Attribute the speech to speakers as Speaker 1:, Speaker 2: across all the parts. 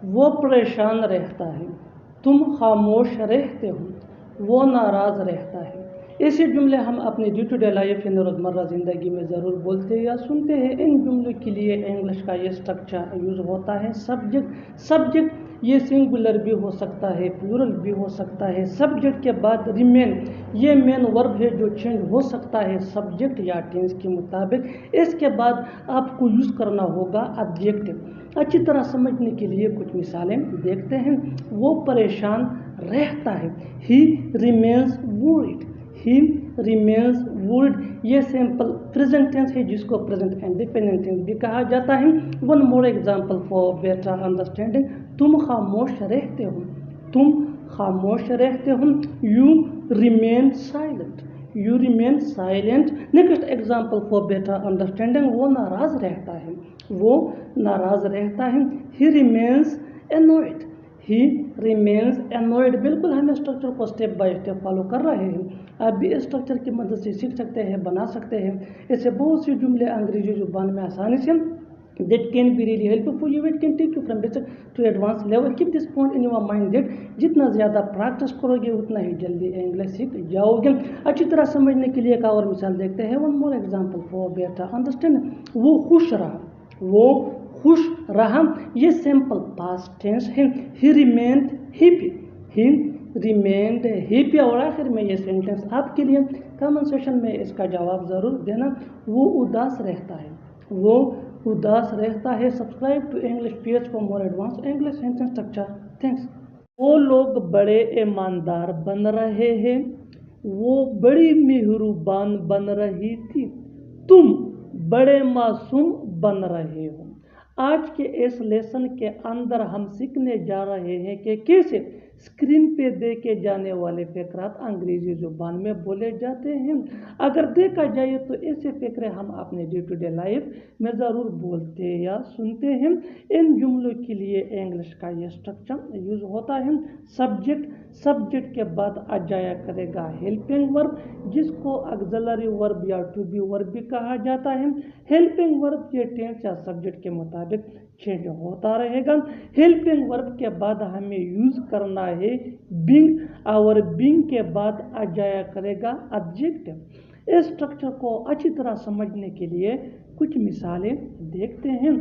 Speaker 1: وہ پریشان رہتا ہے، تم خاموش رہتے ہو، وہ ناراض رہتا ہے۔ ایسے جملے ہم اپنے ڈے ٹو ڈے لائف یعنی روزمرہ زندگی میں ضرور بولتے یا سنتے ہیں۔ ان جملوں کے لیے انگلش کا یہ اسٹرکچر یوز ہوتا ہے۔ سبجیکٹ یہ سنگولر بھی ہو سکتا ہے، پلورل بھی ہو سکتا ہے۔ سبجیکٹ کے بعد ریمین یہ مین ورب ہے جو چینج ہو سکتا ہے سبجیکٹ یا ٹینس کے مطابق۔ اس کے بعد آپ کو یوز کرنا ہوگا ایڈجیکٹو۔ اچھی طرح سمجھنے کے لیے کچھ مثالیں دیکھتے ہیں۔ وہ پریشان رہتا ہے، he remains word, he remains word یہ سمپل پریزنٹ ٹینس ہے جس کو پریزنٹ انڈیپینڈنٹ ٹینس بھی کہا جاتا ہے۔ One more example for better understanding, تم خاموش رہتے ہو، تم خاموش رہتے ہو، you remain silent, you remain silent. Next example for better understanding, وہ ناراض رہتا ہے، وہ ناراض رہتا ہے، he remains annoyed, he remains annoyed. بالکل ہم اسٹرکچر کو اسٹیپ بائی اسٹیپ فالو کر رہے ہیں، آپ بھی اسٹرکچر کی مدد سے سیکھ سکتے ہیں، بنا سکتے ہیں۔ ایسے بہت سی جملے انگریزی زبان میں آسانی سے that can be really helpful for you. It can take you from basic to advanced level. Keep this point in your mind that جتنا زیادہ پریکٹس کرو گے اتنا ہی جلدی انگلش سیکھ جاؤ گے۔ اچھی طرح سمجھنے کے لیے ایک اور مثال دیکھتے ہیں۔ One more example for better understanding, وہ خوش رہا، وہ خوش رہا یہ سمپل پاسٹ ٹینس ہے، ہی ریمینڈ ہیپی، ہی ریمینڈ ہیپی۔ اور آخر میں یہ سینٹینس آپ کے لیے کامن سیشن میں اس کا جواب ضرور دینا، وہ اداس رہتا ہے، وہ اداس رہتا ہے۔ Subscribe to English page for more advance English sentence structure. Thanks. وہ لوگ بڑے ایماندار بن رہے ہیں، وہ بڑی مہربان بن رہی تھی، تم بڑے معصوم بن رہے ہو۔ آج کے اس لیسن کے اندر ہم سیکھنے جا رہے ہیں کہ کیسے اسکرین پہ دیکھے جانے والے فقرات انگریزی زبان میں بولے جاتے ہیں۔ اگر دیکھا جائے تو ایسے فقرے ہم اپنے ڈے ٹو ڈے لائف میں ضرور بولتے یا سنتے ہیں۔ ان جملوں کے لیے انگلش کا یہ اسٹرکچر یوز ہوتا ہے۔ سبجیکٹ کے بعد آ جایا کرے گا ہیلپنگ ورب جس کو آگزیلری ورب یا ٹو بی ورب بھی کہا جاتا ہے۔ ہیلپنگ ورب یہ ٹینس یا سبجیکٹ کے مطابق چینج ہوتا رہے گا۔ ہیلپنگ ورب کے بعد ہمیں یوز کرنا ہے بینگ، اور بینگ کے بعد آ جایا کرے گا ایڈجیکٹو۔ اس اسٹرکچر کو اچھی طرح سمجھنے کے لیے کچھ مثالیں دیکھتے ہیں۔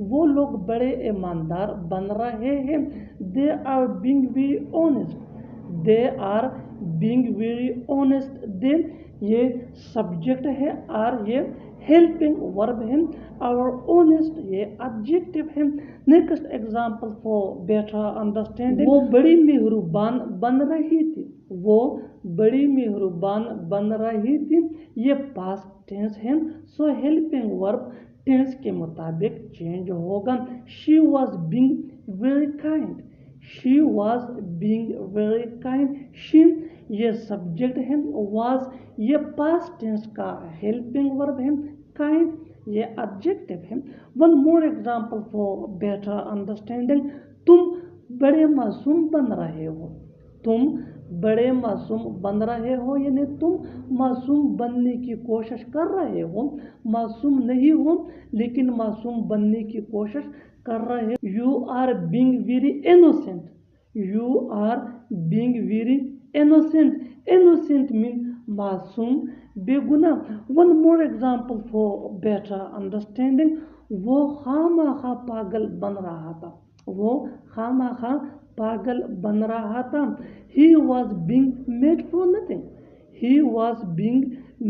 Speaker 1: وہ لوگ بڑے ایماندار بن رہے ہیں، they are being very honest, they are being very honest. They یہ سبجیکٹ ہے، آر یہ ہیلپنگ ورب ہے، اور آنیسٹ یہ ایڈجیکٹو ہے۔ Next example for better understanding, وہ بڑی مہربان بن رہی تھی، وہ بڑی مہربان بن رہی تھی یہ پاسٹ ٹینس ہے، سو ہیلپنگ ورب ٹینس کے مطابق چینج ہوگا۔ She was being very kind, she was being very kind. She یہ سبجیکٹ ہے، واز یہ پاسٹ ٹینس کا ہیلپنگ ورب ہے، کائنڈ یہ ایڈجیکٹو ہے۔ One more example for better understanding, تم بڑے معصوم بن رہے ہو، تم بڑے معصوم بن رہے ہو یعنی تم معصوم بننے کی کوشش کر رہے ہو، معصوم نہیں ہو لیکن معصوم بننے کی کوشش کر رہے ہو۔ You are being very innocent, you are being very innocent, innocent mean معصوم، بے گناہ۔ One more example for better understanding, وہ خواہ پاگل بن رہا تھا، وہ خواہ پاگل بن رہا تھا، he was being made for nothing, he was being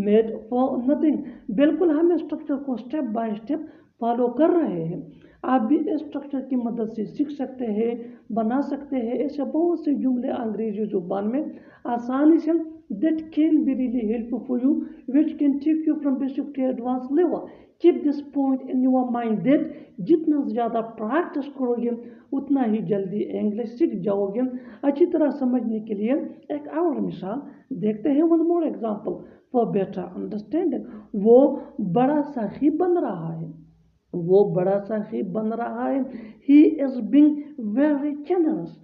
Speaker 1: made for nothing. بالکل ہم اسٹرکچر کو اسٹیپ بائی اسٹیپ فالو کر رہے ہیں، آپ بھی اس اسٹرکچر کی مدد سے سیکھ سکتے ہیں، بنا سکتے ہیں۔ ایسے بہت سے جملے انگریزی زبان میں آسانی سے that can be really helpful for you, which can take you from basic to advanced level. Keep this point in your mind that جتنا زیادہ پریکٹس کرو گے اتنا ہی جلدی انگلش سیکھ جاؤ گے۔ اچھی طرح سمجھنے کے لیے ایک اور مثال دیکھتے ہیں۔ One more example for better understanding, وہ بڑا سخی بن رہا ہے، وہ بڑا سخی بن رہا ہے، he is being very generous,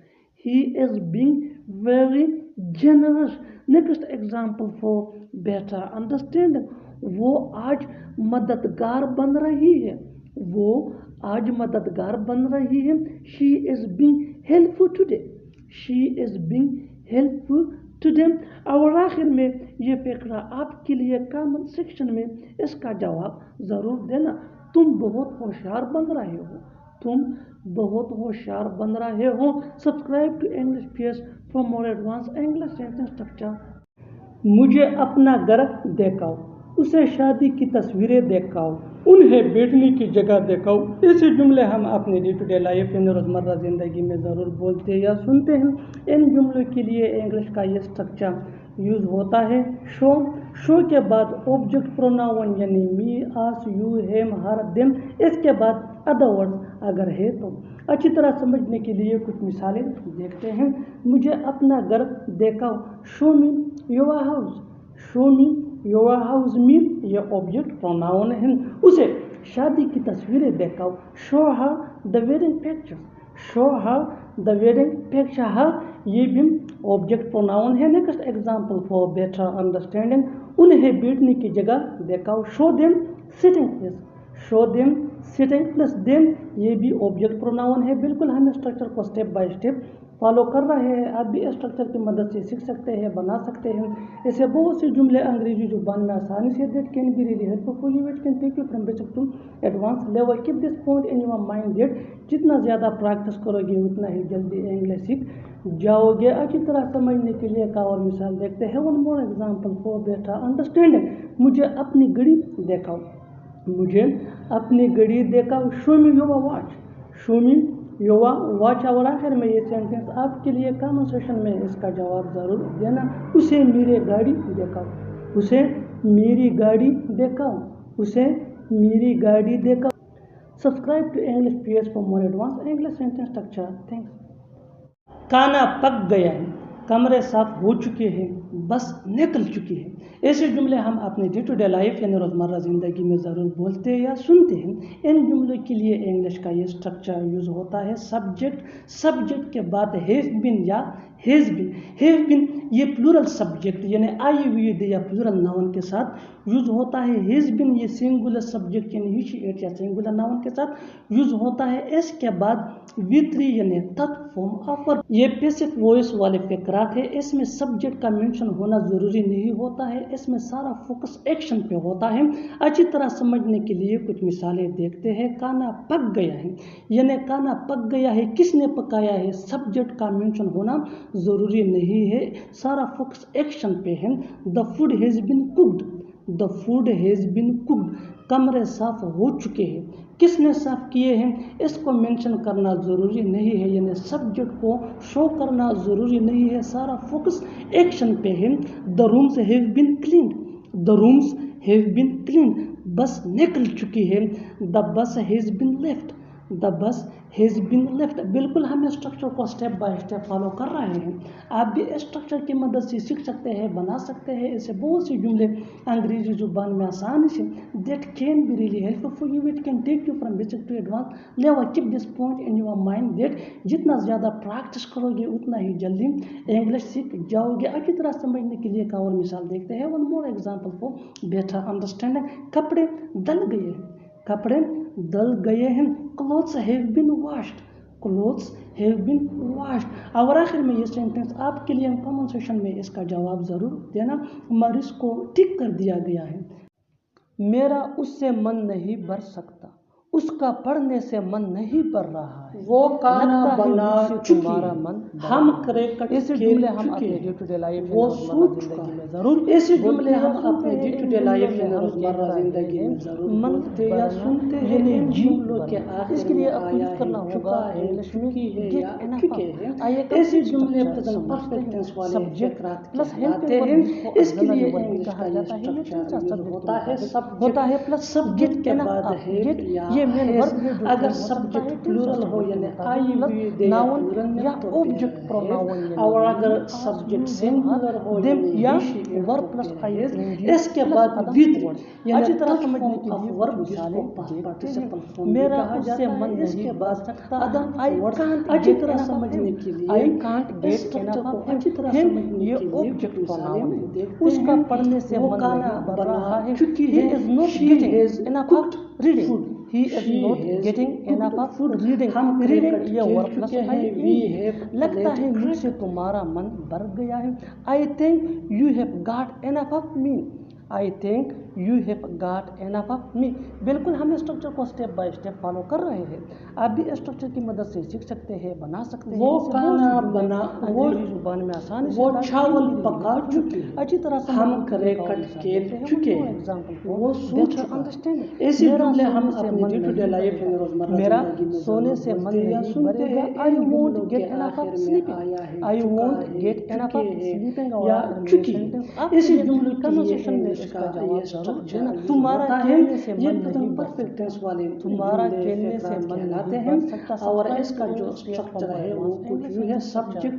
Speaker 1: he is being very generous. Next example for better understanding, وہ آج مددگار بن رہی ہے، وہ آج مددگار بن رہی ہے. She is being helpful today. She is being helpful today. اور آخر میں یہ فقرہ آپ کے لیے کامنٹ سیکشن میں اس کا جواب ضرور دینا. تم بہت ہوشیار بن رہے ہو. تم بہت ہوشیار بن رہے ہو. Subscribe to English piece for more advance English sentence structure. مجھے اپنا گھر دکھاؤ. اسے شادی کی تصویریں دکھاؤ. انہیں بیٹھنے کی جگہ دکھاؤ. ایسے جملے ہم اپنے ڈے ٹو ڈے لائف یعنی روزمرہ زندگی میں ضرور بولتے یا سنتے ہیں. ان جملوں کے لیے انگلش کا یہ اسٹرکچر یوز ہوتا ہے. شو کے بعد آبجیکٹ پروناؤن یعنی می, اس, یو, ہیم, ہر, دم. اس کے بعد ادر ورڈ اگر ہے تو. اچھی طرح سمجھنے کے لیے کچھ مثالیں دیکھتے ہیں. مجھے اپنا گھر دکھاؤ. Show me your house. Show me your house me یہ آبجیکٹ پروناؤن ہے. اسے شادی کی تصویریں دکھاؤ. Show her the wedding picture. Show her the wedding picture. Her یہ بھی آبجیکٹ پروناؤن ہے. Next example for better understanding. انہیں بیٹھنے کی جگہ دکھاؤ. Show them sitting place. Show them sitting place. Them یہ بھی آبجیکٹ پروناؤن ہے. بالکل ہم اسٹرکچر کو اسٹیپ بائی اسٹیپ فالو کر رہے ہیں. آپ بھی اسٹرکچر کی مدد سے سیکھ سکتے ہیں, بنا سکتے ہیں. ایسے بہت سے جملے انگریزی زبان میں آسانی سے that can be really help for you. It can take you from basic to advance level. Keep this point in your mind that جتنا زیادہ پریکٹس کرو گے اتنا ہی جلدی انگلش سیکھ جاؤ گے. اچھی طرح سمجھنے کے لیے ایک اور مثال دیکھتے ہیں. One more example for better understanding. مجھے اپنی گھڑی دکھاؤ. مجھے اپنی گھڑی دکھاؤ. Show me your watch. Show me your watch. اور آخر میں یہ سینٹینس آپ کے لیے کامنٹ سیکشن میں اس کا جواب ضرور دینا. اسے میری گاڑی دکھاؤ. اسے میری گاڑی دکھاؤ. اسے میری گاڑی دکھاؤ. Subscribe to English piece for more advance English sentence structure. Thanks. کھانا پک گیا ہے. کمرے صاف ہو چکے ہیں. بس نکل چکی ہے. ایسے جملے ہم اپنے ڈے ٹو ڈے لائف یعنی روزمرہ زندگی میں ضرور بولتے یا سنتے ہیں. ان جملوں کے لیے انگلش کا یہ اسٹرکچر یوز ہوتا ہے. سبجیکٹ کے بعد ہیز بین یا ہیز بین. ہیز بین یہ پلورل سبجیکٹ یعنی آئی وی ڈی یا پلورل ناؤن کے ساتھ یوز ہوتا ہے. ہیز بین یہ سنگولر سبجیکٹ یعنی ہی, شی, اٹ یا سنگولر ناؤن کے ساتھ یوز ہوتا ہے. اس کے بعد وی تھری یعنی تھرڈ فارم آف ورب. یہ پیسو وائس والے فقرات ہے. اس میں سبجیکٹ کا مینشن ہونا ضروری نہیں ہوتا ہے. اس میں سارا فوکس ایکشن پہ ہوتا ہے. اچھی طرح سمجھنے کے لیے کچھ مثالیں دیکھتے ہیں. کھانا پک گیا ہے یعنی کھانا پک گیا ہے. کس نے پکایا ہے. سبجیکٹ کا مینشن ہونا ضروری نہیں ہے. سارا فوکس ایکشن پہ ہے. The food has been cooked. The food has been cooked. کمرے صاف ہو چکے ہیں. کس نے صاف کیے ہیں. اس کو مینشن کرنا ضروری نہیں ہے یعنی سبجیکٹ کو شو کرنا ضروری نہیں ہے. سارا فوکس ایکشن پہ ہے. The rooms have been cleaned. The rooms have been cleaned. Bus نکل چکی ہے. دا بس ہیز بین لیفٹ. دا بس ہیز بین لیفٹ. بالکل ہم اسٹرکچر کو اسٹیپ بائی اسٹیپ فالو کر رہے ہیں. آپ بھی اسٹرکچر کی مدد سے سیکھ سکتے ہیں, بنا سکتے ہیں. ایسے بہت سے جملے انگریزی زبان میں آسانی سے that can be really help for you. It can take you from basic to advance level. Keep this point in your mind that جتنا زیادہ پریکٹس کرو گے اتنا ہی جلدی انگلش سیکھ جاؤ گے. اچھی طرح سمجھنے کے لیے ایک اور مثال دیکھتے ہیں. One more example for better understanding. کپڑے دل گئے ہیں. کپڑے دل گئے ہیں. Clothes have been washed. Clothes have been washed. اور آخر میں یہ سینٹینس آپ کے لیے کامنٹ سیکشن میں اس کا جواب ضرور دینا. مریض کو ٹک کر دیا گیا ہے. میرا اس سے من نہیں بھر سکتا. اس کا پڑھنے سے من نہیں بھر رہا ہے. وہ کھانا بنا تمہارا من. ہم کریکٹ ایسے جملے ہم اپنے ڈے ٹو ڈے لائف وہ سوچ زندگی میں ضرور ایسے جملے ہم اپنے ڈے ٹو ڈے لائف میں روزمرہ زندگی میں ضرور منتے یا سنتے ہیں. ان جملوں کے آخر اس کے لیے آپ کو یوز کرنا ہوگا انگلش میں گیٹ انف. ایسے جملے پریزنٹ پرفیکٹ ٹینس والے سبجیکٹ پلس آتے ہیں. اس کے لیے انگلش کا یہ اسٹرکچر ہوتا ہے پلس سبجیکٹ کے بعد ہے یا اگر سبجیکٹ پلورل ہو یعنی آئی وی ڈی ناؤن یا آبجیکٹ پروناؤن اور اگر سبجیکٹ سنگولر ہو یا ورب پلس آئی اس کے بعد وتھ یعنی اچھی طرح سمجھنے کے لیے ورب جس کو پارٹیسپل فارم میں کہا جاتا ہے. اس کے بعد ادر اچھی طرح سمجھنے کے لیے آئی کانٹ گیٹ انف. اچھی طرح سمجھنے کے لیے آبجیکٹ پروناؤن اس کا پڑھنے سے من نہیں بھر رہا ہے. He is not getting enough reading.
Speaker 2: he is not getting enough of reading.
Speaker 1: ہم
Speaker 2: reading
Speaker 1: کرکٹ
Speaker 2: یہ
Speaker 1: کھیل
Speaker 2: verb plus
Speaker 1: چکے ہیں.
Speaker 2: ing.
Speaker 1: We have
Speaker 2: لگتا ہے
Speaker 1: played
Speaker 2: مجھ سے تمہارا من بھر گیا ہے. I think you have got enough of me. I think you have got enough of me. بالکل ہم اسٹرکچر کو اسٹیپ بائی اسٹیپ فالو کر رہے ہیں. آپ بھی اسٹرکچر کی مدد سے سیکھ سکتے ہیں, بنا سکتے ہیں.
Speaker 1: وہ
Speaker 2: اس سے
Speaker 1: کھانا
Speaker 2: بہت سی
Speaker 1: بنا
Speaker 2: انگریزی زبان میں آسانی سے
Speaker 1: وہ
Speaker 2: داخل
Speaker 1: چاول
Speaker 2: ہوتی ہے.
Speaker 1: پکا چکے ہیں.
Speaker 2: اچھی طرح سے
Speaker 1: ہم کرکٹ کھیل چکے ہیں. وہ سو چکا ہے. ایسے جملے ہم اپنی ڈے ٹو ڈے لائف میں روزمرہ
Speaker 2: میرا
Speaker 1: زندگی میں
Speaker 2: سونے سے من
Speaker 1: بولتے یا
Speaker 2: نہیں
Speaker 1: سنتے
Speaker 2: بھرے گا.
Speaker 1: ہیں.
Speaker 2: I
Speaker 1: ان
Speaker 2: won't
Speaker 1: جملوں
Speaker 2: get
Speaker 1: کے
Speaker 2: enough of
Speaker 1: آخر میں
Speaker 2: sleeping.
Speaker 1: آیا ہے
Speaker 2: I
Speaker 1: چکا
Speaker 2: won't
Speaker 1: ہے,
Speaker 2: get enough of
Speaker 1: چکے ہیں
Speaker 2: sleeping
Speaker 1: یا
Speaker 2: اور
Speaker 1: چکی. اسی جملوں کی
Speaker 2: کنورسیشن میں
Speaker 1: یہ
Speaker 2: اس کا جواب ضرور دینا.
Speaker 1: اسٹرکچر
Speaker 2: تمہارا
Speaker 1: ہوتا ہے.
Speaker 2: کھیلنے سے
Speaker 1: یہ
Speaker 2: من نہیں بھر
Speaker 1: پرفیکٹ
Speaker 2: سکتا.
Speaker 1: ٹینس والے
Speaker 2: تمہارا
Speaker 1: جملے
Speaker 2: کھیلنے سے
Speaker 1: فقرات
Speaker 2: من
Speaker 1: کہلاتے
Speaker 2: نہیں
Speaker 1: ہیں.
Speaker 2: بھر سکتا.
Speaker 1: اور اس کا جو اسٹرکچر ہے وہ کچھ یوں ہے. سبجیکٹ